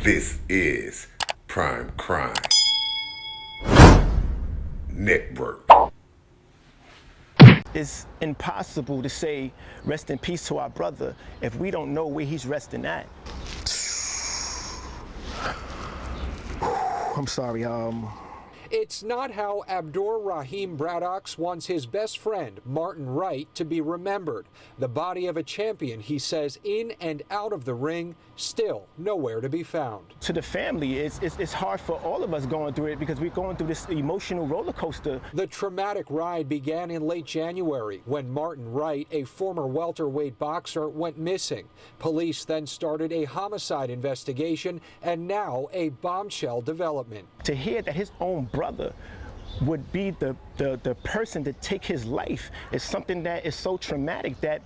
This is Prime Crime Network. It's impossible to say rest in peace to our brother if we don't know where he's resting at. I'm sorry, It's not how Abdur Rahim Braddox wants his best friend, Martin Wright, to be remembered. The body of a champion, he says, in and out of the ring, still nowhere to be found. To the family, it's hard for all of us going through it because we're going through this emotional roller coaster. The traumatic ride began in late January when Martin Wright, a former welterweight boxer, went missing. Police then started a homicide investigation and now a bombshell development. To hear that his own brother would be the person to take his life is something that is so traumatic that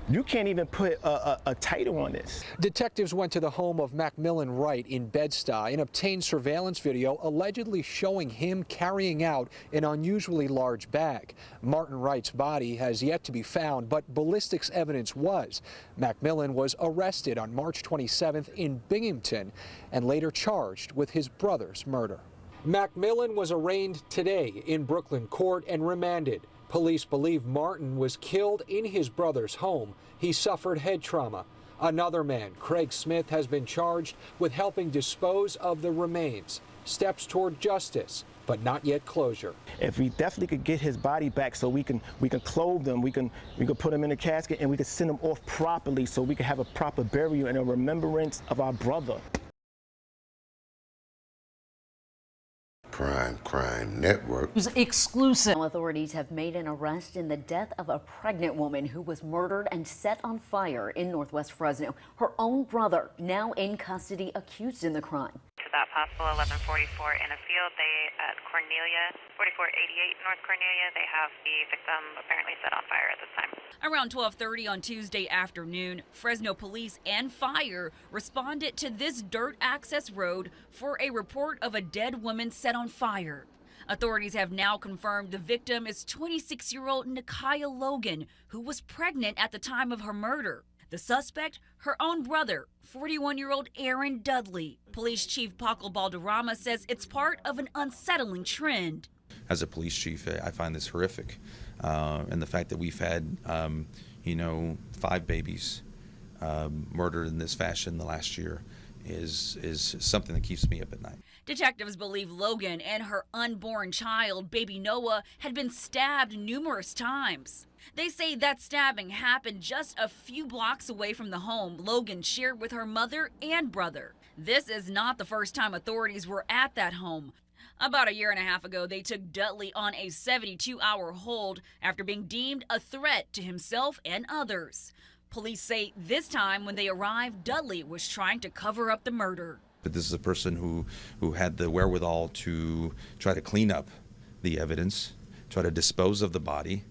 you can't even put a title on this. Detectives went to the home of Macmillan Wright in Bed-Stuy and obtained surveillance video allegedly showing him carrying out an unusually large bag. Martin Wright's body has yet to be found, but ballistics evidence was. Macmillan was arrested on March 27th in Binghamton and later charged with his brother's murder. Macmillan was arraigned today in Brooklyn court and remanded. Police believe Martin was killed in his brother's home. He suffered head trauma. Another man, Craig Smith, has been charged with helping dispose of the remains. Steps toward justice, but not yet closure. If we definitely could get his body back so we can clothe him, we can put him in a casket and we can send him off properly so we can have a proper burial and a remembrance of our brother. Prime Crime Network. It was exclusive. Authorities have made an arrest in the death of a pregnant woman who was murdered and set on fire in Northwest Fresno. Her own brother now in custody, accused in the crime. To that possible 1144 in a field, at Cornelia, 4488 North Cornelia, they have the victim apparently set on fire at this time. Around 12:30 on Tuesday afternoon, Fresno police and fire responded to this dirt access road for a report of a dead woman set on fire. Authorities have now confirmed the victim is 26-year-old Nikaya Logan, who was pregnant at the time of her murder. The suspect, her own brother, 41-year-old Aaron Dudley. Police Chief Paco Balderrama says it's part of an unsettling trend. As a police chief, I find this horrific. And the fact that we've had, 5 babies murdered in this fashion the last year is something that keeps me up at night. Detectives believe Logan and her unborn child, baby Noah, had been stabbed numerous times. They say that stabbing happened just a few blocks away from the home Logan shared with her mother and brother. This is not the first time authorities were at that home. About a year and a half ago, they took Dudley on a 72-hour hold after being deemed a threat to himself and others. Police say this time when they arrived, Dudley was trying to cover up the murder. But this is a person who had the wherewithal to try to clean up the evidence, try to dispose of the body,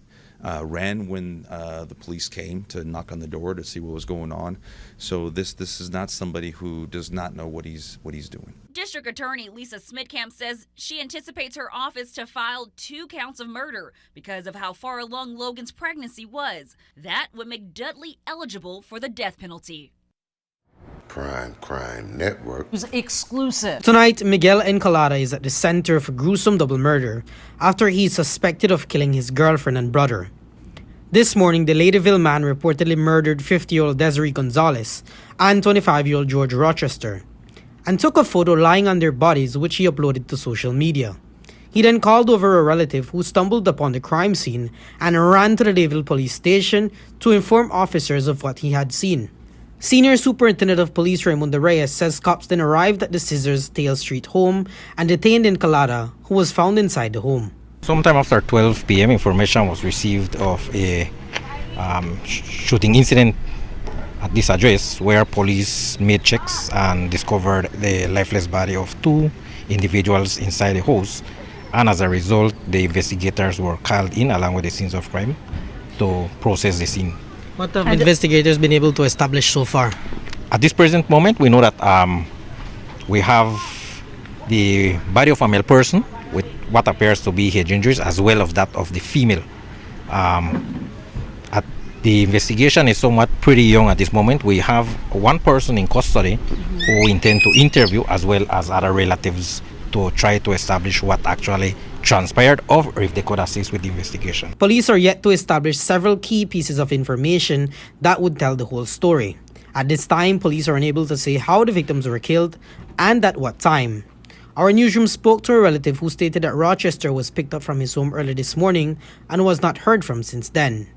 ran when the police came to knock on the door to see what was going on. So this is not somebody who does not know what he's doing. District Attorney Lisa Smitkamp says she anticipates her office to file 2 counts of murder because of how far along Logan's pregnancy was. That would make Dudley eligible for the death penalty. Prime Crime Network. It was exclusive. Tonight, Miguel Encalada is at the center of a gruesome double murder after he is suspected of killing his girlfriend and brother. This morning, the Ladyville man reportedly murdered 50-year-old Desiree Gonzalez and 25-year-old George Rochester and took a photo lying on their bodies, which he uploaded to social media. He then called over a relative who stumbled upon the crime scene and ran to the Layville police station to inform officers of what he had seen. Senior Superintendent of Police Raimundo Reyes says cops then arrived at the Scissors Tail Street home and detained Encalada, who was found inside the home. Sometime after 12 p.m., information was received of a shooting incident at this address where police made checks and discovered the lifeless body of 2 individuals inside the house. And as a result, the investigators were called in along with the scenes of crime to process the scene. What have investigators been able to establish so far? At this present moment, we know that we have the body of a male person with what appears to be head injuries, as well as that of the female. At The investigation is somewhat pretty young at this moment. We have one person in custody who we intend to interview, as well as other relatives, to try to establish what actually transpired or if they could assist with the investigation. Police are yet to establish several key pieces of information that would tell the whole story. At this time, police are unable to say how the victims were killed and at what time. Our newsroom spoke to a relative who stated that Rochester was picked up from his home early this morning and was not heard from since then.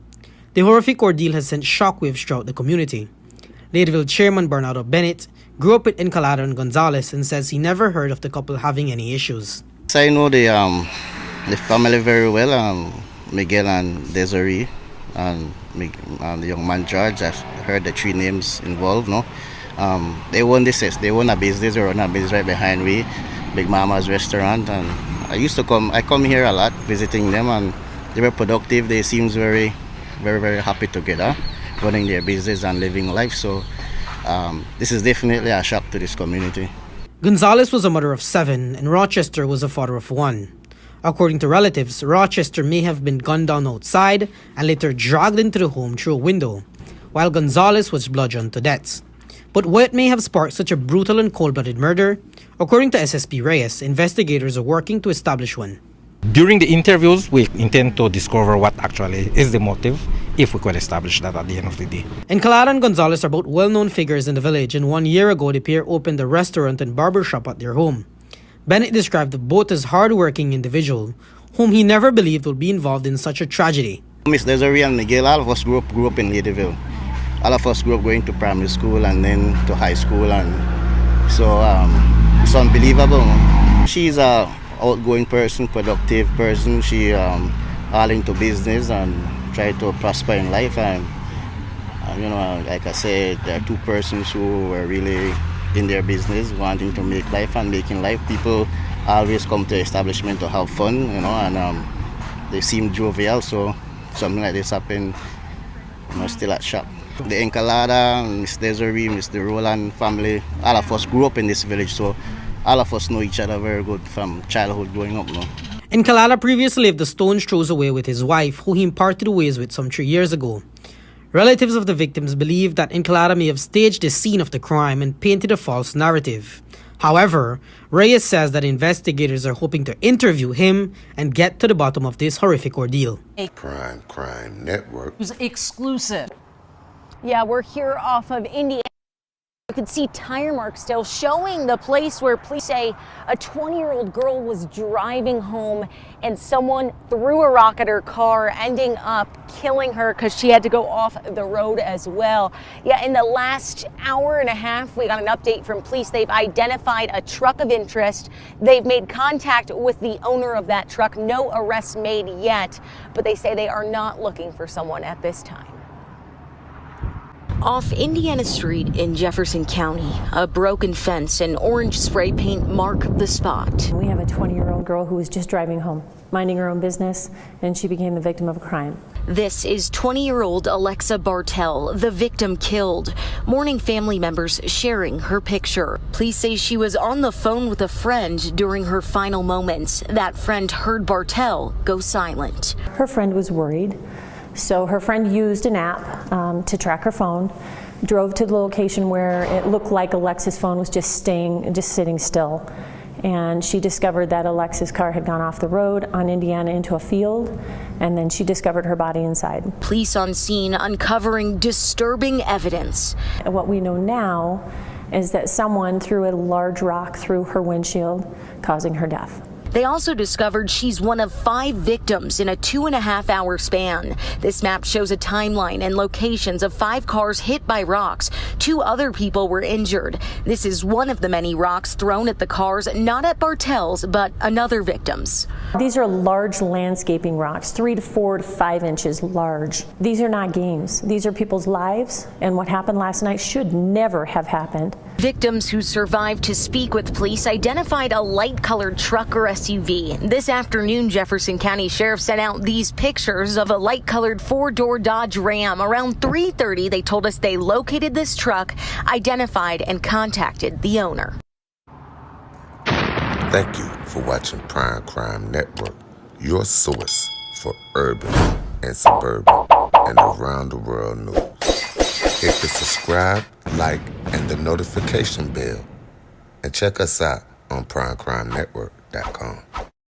The horrific ordeal has sent shockwaves throughout the community. Ladyville Chairman Bernardo Bennett grew up with Encalada and Gonzalez and says he never heard of the couple having any issues. I know the family very well, Miguel and Desiree, and the young man George. I've heard the three names involved. No, they own a business. They run a business right behind me, Big Mama's restaurant. And I come here a lot, visiting them, and they were productive. They seems very, very, very happy together, running their business and living life. So this is definitely a shock to this community. Gonzalez was a mother of 7 and Rochester was a father of 1. According to relatives, Rochester may have been gunned down outside and later dragged into the home through a window, while Gonzalez was bludgeoned to death. But what may have sparked such a brutal and cold-blooded murder? According to SSP Reyes, investigators are working to establish one. During the interviews, we intend to discover what actually is the motive, if we could establish that at the end of the day. Encalada and Gonzalez are both well-known figures in the village, and 1 year ago the pair opened a restaurant and barber shop at their home. Bennett described them both as hard-working individuals, whom he never believed would be involved in such a tragedy. Miss Desiree and Miguel, all of us grew up in Ladyville. All of us grew up going to primary school and then to high school, and so it's unbelievable. She's a outgoing person, productive person. She all into business and try to prosper in life. And like I said, there are two persons who were really in their business, wanting to make life and making life. People always come to the establishment to have fun, and they seem jovial. So something like this happened, still at shock. The Encalada, Miss Desiree, Mr. Roland family, all of us grew up in this village, so all of us know each other very good from childhood growing up. Encalada previously lived a stone's throw away with his wife, who he parted ways with some 3 years ago. Relatives of the victims believe that Encalada may have staged the scene of the crime and painted a false narrative. However, Reyes says that investigators are hoping to interview him and get to the bottom of this horrific ordeal. Prime Crime Network. Exclusive. Yeah, we're here off of Indiana. You can see tire marks still showing the place where police say a 20-year-old girl was driving home and someone threw a rock at her car, ending up killing her because she had to go off the road as well. Yeah, in the last hour and a half, we got an update from police. They've identified a truck of interest. They've made contact with the owner of that truck. No arrests made yet, but they say they are not looking for someone at this time. Off Indiana Street in Jefferson County, a broken fence and orange spray paint mark the spot. We have a 20-year-old girl who was just driving home, minding her own business, and she became the victim of a crime. This is 20-year-old Alexa Bartell, the victim killed. Mourning family members sharing her picture. Police say she was on the phone with a friend during her final moments. That friend heard Bartell go silent. Her friend was worried. So her friend used an app to track her phone, drove to the location where it looked like Alexa's phone was just sitting still. And she discovered that Alexa's car had gone off the road on Indiana into a field, and then she discovered her body inside. Police on scene uncovering disturbing evidence. And what we know now is that someone threw a large rock through her windshield, causing her death. They also discovered she's one of 5 victims in a 2.5-hour span. This map shows a timeline and locations of 5 cars hit by rocks. 2 other people were injured. This is one of the many rocks thrown at the cars, not at Bartell's, but another victim's. These are large landscaping rocks, 3 to 4 to 5 inches large. These are not games. These are people's lives, and what happened last night should never have happened. Victims who survived to speak with police identified a light-colored truck or SUV. This afternoon, Jefferson County Sheriff sent out these pictures of a light-colored 4-door Dodge Ram. Around 3:30, they told us they located this truck, identified, and contacted the owner. Thank you for watching Prime Crime Network, your source for urban and suburban and around the world news. Hit the subscribe, like, and the notification bell. And check us out on PrimeCrimeNetwork.com.